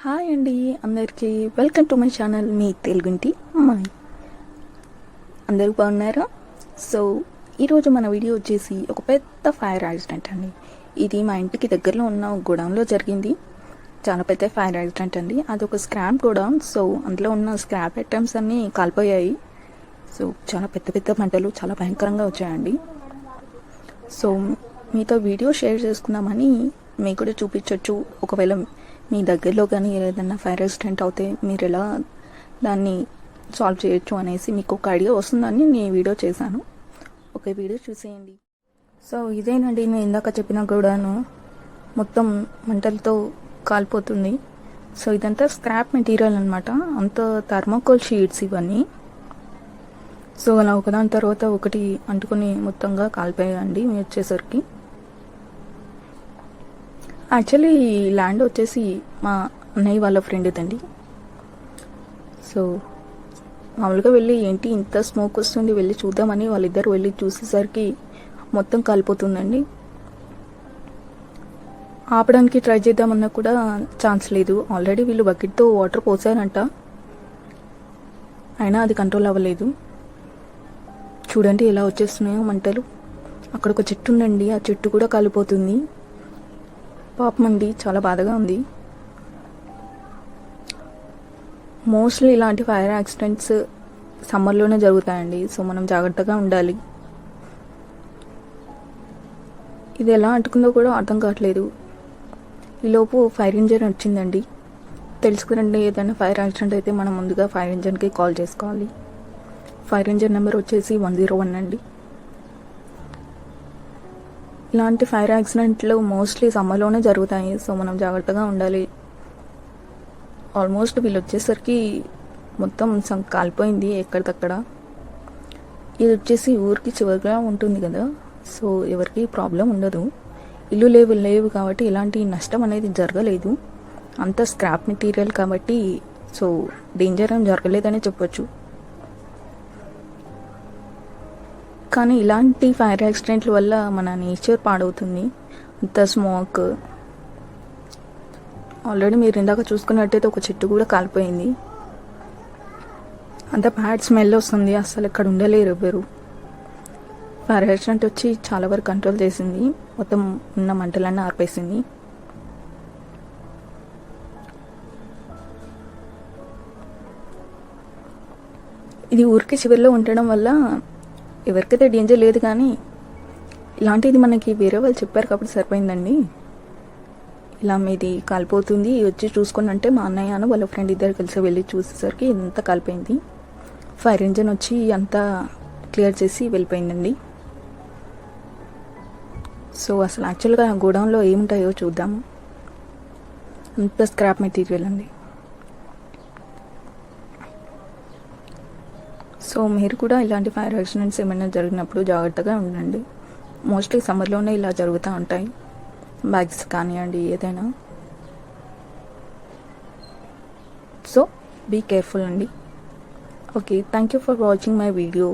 Hi అండి అందరికీ welcome to my channel మీ తెలుగుంటి అమ్మాయి. అందరూ బాగున్నారా? సో ఈరోజు మన వీడియో వచ్చేసి ఒక పెద్ద ఫైర్ యాక్సిడెంట్ అండి. ఇది మా ఇంటికి దగ్గరలో ఉన్న గోడౌన్లో జరిగింది. చాలా పెద్ద ఫైర్ యాక్సిడెంట్ అండి. అది ఒక స్క్రాప్ గోడౌన్. సో అందులో ఉన్న స్క్రాప్ ఐటమ్స్ అన్నీ కాలిపోయాయి. సో చాలా పెద్ద పెద్ద మంటలు చాలా భయంకరంగా వచ్చాయండి. సో మీతో వీడియో షేర్ చేసుకుందామని మీకు కూడా చూపించవచ్చు. ఒకవేళ మీ దగ్గరలో కానీ ఏదైనా ఫైర్ యాక్సిడెంట్ అవుతే మీరు ఎలా దాన్ని సాల్వ్ చేయొచ్చు అనేసి మీకు ఒక ఐడియా వస్తుందని నేను వీడియో చేశాను. ఒక వీడియో చూసేయండి. సో ఇదేనండి నేను ఇందాక చెప్పిన గోడౌన్ మొత్తం మంటలతో కాలిపోతుంది. సో ఇదంతా స్క్రాప్ మెటీరియల్ అనమాట. అంత థర్మోకోల్ షీట్స్ ఇవన్నీ. సో అలా ఒకదాని తర్వాత ఒకటి అంటుకొని మొత్తంగా కాలిపోయాయండి మేము వచ్చేసరికి. యాక్చువల్లీ ల్యాండ్ వచ్చేసి మా అన్నయ్య వాళ్ళ ఫ్రెండ్దండి. సో మామూలుగా వెళ్ళి ఏంటి ఇంత స్మోక్ వస్తుంది వెళ్ళి చూద్దామని వాళ్ళిద్దరు వెళ్ళి చూసేసరికి మొత్తం కాలిపోతుందండి. ఆపడానికి ట్రై చేద్దామన్నా కూడా ఛాన్స్ లేదు. ఆల్రెడీ వీళ్ళు బకెట్తో వాటర్ పోసారంట, అయినా అది కంట్రోల్ అవ్వలేదు. చూడండి ఎలా వచ్చేస్తున్నాయో మంటలు. అక్కడ ఒక చెట్టు ఉందండి, ఆ చెట్టు కూడా కాలిపోతుంది. పాపం అండి, చాలా బాధగా ఉంది. మోస్ట్లీ ఇలాంటి ఫైర్ యాక్సిడెంట్స్ సమ్మర్లోనే జరుగుతాయండి. సో మనం జాగ్రత్తగా ఉండాలి. ఇది ఎలా అంటుకుందో కూడా అర్థం కావట్లేదు. ఈలోపు ఫైర్ ఇంజిన్ వచ్చిందండి. తెలుసుకురండి, ఏదైనా ఫైర్ యాక్సిడెంట్ అయితే మనం ముందుగా ఫైర్ ఇంజిన్కి కాల్ చేసుకోవాలి. ఫైర్ ఇంజిన్ నెంబర్ వచ్చేసి 101 అండి. ఇలాంటి ఫైర్ యాక్సిడెంట్లు మోస్ట్లీ సమ్మర్లోనే జరుగుతాయి. సో మనం జాగ్రత్తగా ఉండాలి. ఆల్మోస్ట్ వీళ్ళు వచ్చేసరికి మొత్తం కాలిపోయింది ఎక్కడికక్కడ. ఇది వచ్చేసి ఊరికి చివరిగా ఉంటుంది కదా, సో ఎవరికి ప్రాబ్లం ఉండదు. ఇల్లు లేవు కాబట్టి ఇలాంటి నష్టం అనేది జరగలేదు. అంత స్క్రాప్ మెటీరియల్ కాబట్టి సో డేంజర్ ఏం జరగలేదని చెప్పొచ్చు. కానీ ఇలాంటి ఫైర్ యాక్సిడెంట్ల వల్ల మన నేచర్ పాడవుతుంది. అంత స్మోక్. ఆల్రెడీ మీరు ఇందాక చూసుకున్నట్టయితే ఒక చెట్టు కూడా కాలిపోయింది. అంత బ్యాడ్ స్మెల్ వస్తుంది, అసలు ఇక్కడ ఉండలేరు ఎవరు. ఫైర్ యాక్సిడెంట్ వచ్చి చాలా వరకు కంట్రోల్ చేసింది, మొత్తం ఉన్న మంటలన్నీ ఆర్పేసింది. ఇది ఊరికి చివరిలో ఉండడం వల్ల ఎవరికైతే డేంజర్ లేదు. కానీ ఇలాంటిది మనకి వేరే వాళ్ళు చెప్పారు కాబట్టి సరిపోయిందండి. ఇలా మీది కాలిపోతుంది వచ్చి చూసుకుని అంటే మా అన్నయ్యను వాళ్ళ ఫ్రెండ్ ఇద్దరు కలిసి వెళ్ళి చూసేసరికి ఇంత కాలిపోయింది. ఫైర్ ఇంజిన్ వచ్చి అంతా క్లియర్ చేసి వెళ్ళిపోయిందండి. సో అసలు యాక్చువల్గా గోడౌన్లో ఏముంటాయో చూద్దాము. అంత స్క్రాప్ మెటీరియల్ అండి. సో మీరు కూడా ఇలాంటి ఫైర్ యాక్సిడెంట్స్ ఏమైనా జరిగినప్పుడు జాగ్రత్తగా ఉండండి. మోస్ట్లీ సమ్మర్లోనే ఇలా జరుగుతూ ఉంటాయి. బ్యాగ్స్ కానివ్వండి ఏదైనా. సో బీ కేర్ఫుల్ అండి. Okay, thank you for watching my video.